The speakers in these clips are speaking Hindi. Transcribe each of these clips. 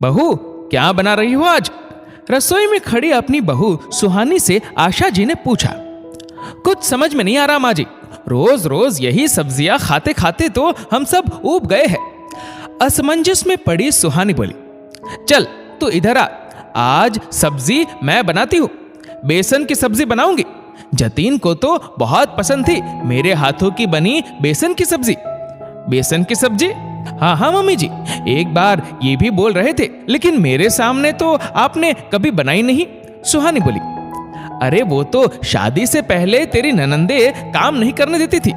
बहू, क्या बना रही हो आज? रसोई में खड़ी अपनी बहू सुहानी से आशा जी ने पूछा। कुछ समझ में नहीं आ रहा माँ जी, रोज रोज यही सब्जियां खाते खाते तो हम सब ऊब गए हैं। असमंजस में पड़ी सुहानी बोली, चल तू इधर आ, आज सब्जी मैं बनाती हूँ। बेसन की सब्जी बनाऊंगी। जतीन को तो बहुत पसंद थी मेरे हाथों की बनी बेसन की सब्जी। बेसन की सब्जी? हाँ हाँ मम्मी जी, एक बार ये भी बोल रहे थे, लेकिन मेरे सामने तो आपने कभी बनाई नहीं। सुहानी बोली, अरे वो तो शादी से पहले तेरी ननंदे काम नहीं करने देती थी,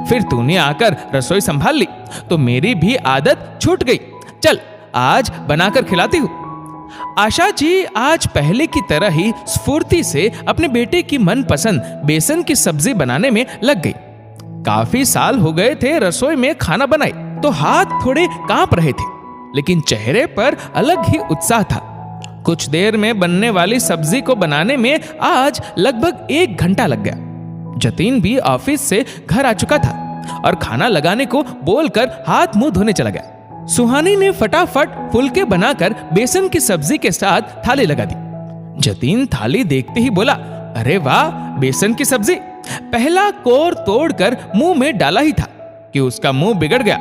फिर तूने आकर रसोई संभाल ली तो मेरी भी आदत छूट गई। चल आज बनाकर खिलाती हूँ। आशा जी आज पहले की तरह ही स्फूर्ति से अपने बेटे की मनपसंद बेसन की सब्जी बनाने में लग गई। काफी साल हो गए थे रसोई में खाना बनाए, तो हाथ थोड़े कांप रहे थे, लेकिन चेहरे पर अलग ही उत्साह था। कुछ देर में बनने वाली सब्जी को बनाने में आज लगभग 1 घंटा लग गया। जतीन भी ऑफिस से घर आ चुका था और खाना लगाने को बोलकर हाथ मुंह धोने चला गया। सुहानी ने फटाफट फुलके बनाकर बेसन की सब्जी के साथ थाली लगा दी। जतीन थाली देखते ही बोला, अरे वाह, बेसन की सब्जी। पहला कोर तोड़कर मुंह में डाला ही था कि उसका मुंह बिगड़ गया।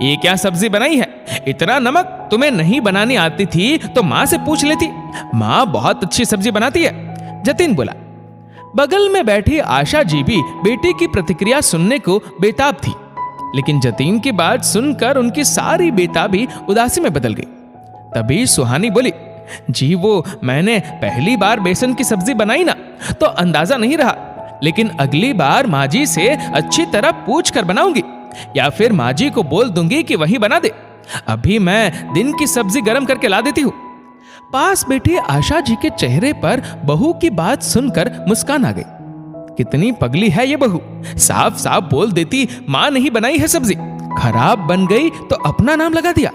ये क्या सब्जी बनाई है? इतना नमक तुम्हें नहीं बनानी आती थी तो माँ से पूछ लेती, माँ बहुत अच्छी सब्जी बनाती है। जतीन बोला। बगल में बैठी आशा जी भी बेटे की प्रतिक्रिया सुनने को बेताब थी, लेकिन जतीन की बात सुनकर उनकी सारी बेताबी उदासी में बदल गई। तभी सुहानी बोली, जी वो मैंने पहली बार बेसन की सब्जी बनाई ना, तो अंदाजा नहीं रहा, लेकिन अगली बार माँ जी से अच्छी तरह पूछ कर बनाऊंगी, या फिर माँ जी को बोल दूंगी कि वही बना दे। अभी मैं दिन की सब्जी गर्म करके ला देती हूँ। पास बैठी आशा जी के चेहरे पर बहू की बात सुनकर मुस्कान आ गई। कितनी पगली है ये बहू, साफ साफ बोल देती माँ नहीं बनाई है सब्जी, खराब बन गई तो अपना नाम लगा दिया।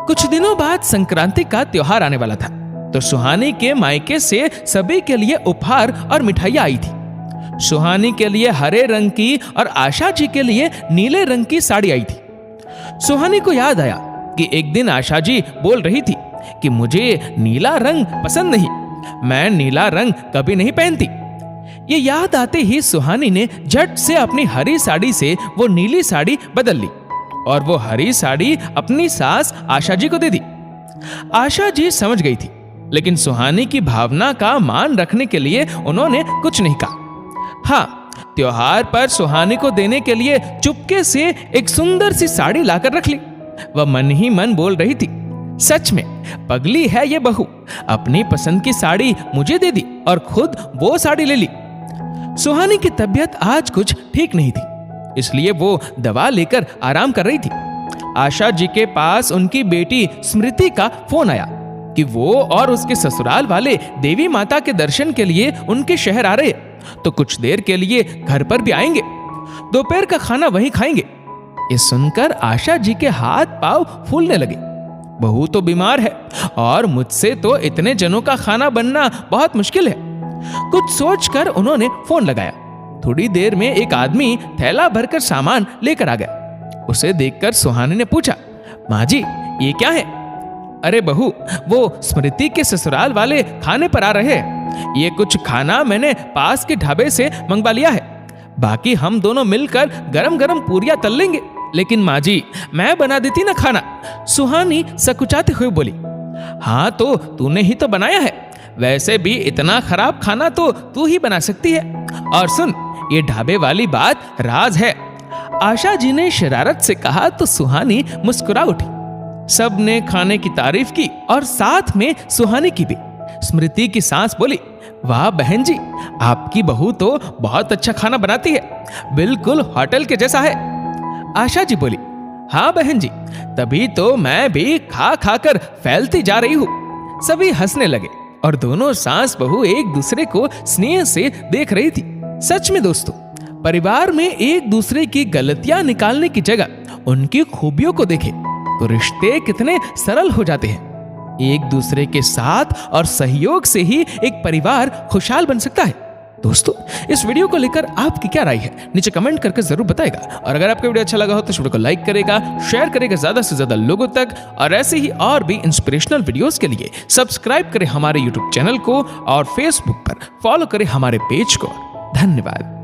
कुछ दिनों बाद संक्रांति का त्योहार आने वाला था, तो सुहानी के मायके से सभी के लिए उपहार और मिठाइयां आई थी। सुहानी के लिए हरे रंग की और आशा जी के लिए नीले रंग की साड़ी आई थी। सुहानी को याद आया कि एक दिन आशा जी बोल रही थी कि मुझे नीला रंग पसंद नहीं, मैं नीला रंग कभी नहीं पहनती। ये याद आते ही सुहानी ने झट से अपनी हरी साड़ी से वो नीली साड़ी बदल ली और वो हरी साड़ी अपनी सास आशा जी को दे दी। आशा जी समझ गई थी, लेकिन सुहानी की भावना का मान रखने के लिए उन्होंने कुछ नहीं कहा। हाँ, त्योहार पर सुहानी को देने के लिए चुपके से एक सुंदर सी साड़ी लाकर रख ली। वह मन ही मन बोल रही थी, सच में पगली है ये बहू, अपनी पसंद की साड़ी मुझे दे दी और खुद वो साड़ी ले ली। सुहानी की तबीयत आज कुछ ठीक नहीं थी, इसलिए वो दवा लेकर आराम कर रही थी। आशा जी के पास उनकी बेटी स्मृति का फोन आया कि वो और उसके ससुराल वाले देवी माता के दर्शन के लिए उनके शहर आ रहे, तो कुछ देर के लिए घर पर भी आएंगे, दोपहर का खाना वहीं खाएंगे। ये सुनकर आशा जी के हाथ पांव फूलने लगे। बहू तो बीमार है और मुझसे तो इतने जनों का खाना बनना बहुत मुश्किल है। कुछ सोचकर उन्होंने फोन लगाया। थोड़ी देर में एक आदमी थैला भरकर सामान लेकर आ गया। उसे देखकर सुहानी ने पूछा, माँ जी ये क्या है? अरे बहू, वो स्मृति के ससुराल वाले खाने पर आ रहे हैं। ये कुछ खाना मैंने पास के ढाबे से मंगवा लिया है, बाकी हम दोनों मिलकर गरम गरम पूरियां तल लेंगे। लेकिन माँ जी, मैं बना देती ना खाना, सुहानी सकुचाते हुए बोली। हाँ तो तूने ही तो बनाया है, वैसे भी इतना खराब खाना तो तू ही बना सकती है। और सुन, ये ढाबे वाली बात राज है। आशा जी ने शरारत से कहा तो सुहानी मुस्कुरा उठी। सब ने खाने की तारीफ की और साथ में सुहानी की भी। स्मृति की सास बोली, वाह बहन जी, आपकी बहू तो बहुत अच्छा खाना बनाती है, बिल्कुल होटल के जैसा है। आशा जी बोली, हाँ बहन जी, तभी तो मैं भी खा खा कर फैलती जा रही हूँ। सभी हंसने लगे और दोनों सास बहू एक दूसरे को स्नेह से देख रही थी। सच में दोस्तों, परिवार में एक दूसरे की गलतियां निकालने की जगह उनकी खूबियों को देखें तो रिश्ते कितने सरल हो जाते हैं। एक दूसरे के साथ और सहयोग से ही एक परिवार खुशहाल बन सकता है। दोस्तों, इस वीडियो को लेकर आपकी क्या राय है नीचे कमेंट करके जरूर बताएगा। और अगर आपको वीडियो अच्छा लगा हो तो इस वीडियो को लाइक करेगा, शेयर करेगा ज्यादा से ज्यादा लोगों तक। और ऐसे ही और भी इंस्पिरेशनल वीडियोस के लिए सब्सक्राइब करें हमारे यूट्यूब चैनल को और फेसबुक पर फॉलो करें हमारे पेज को। धन्यवाद।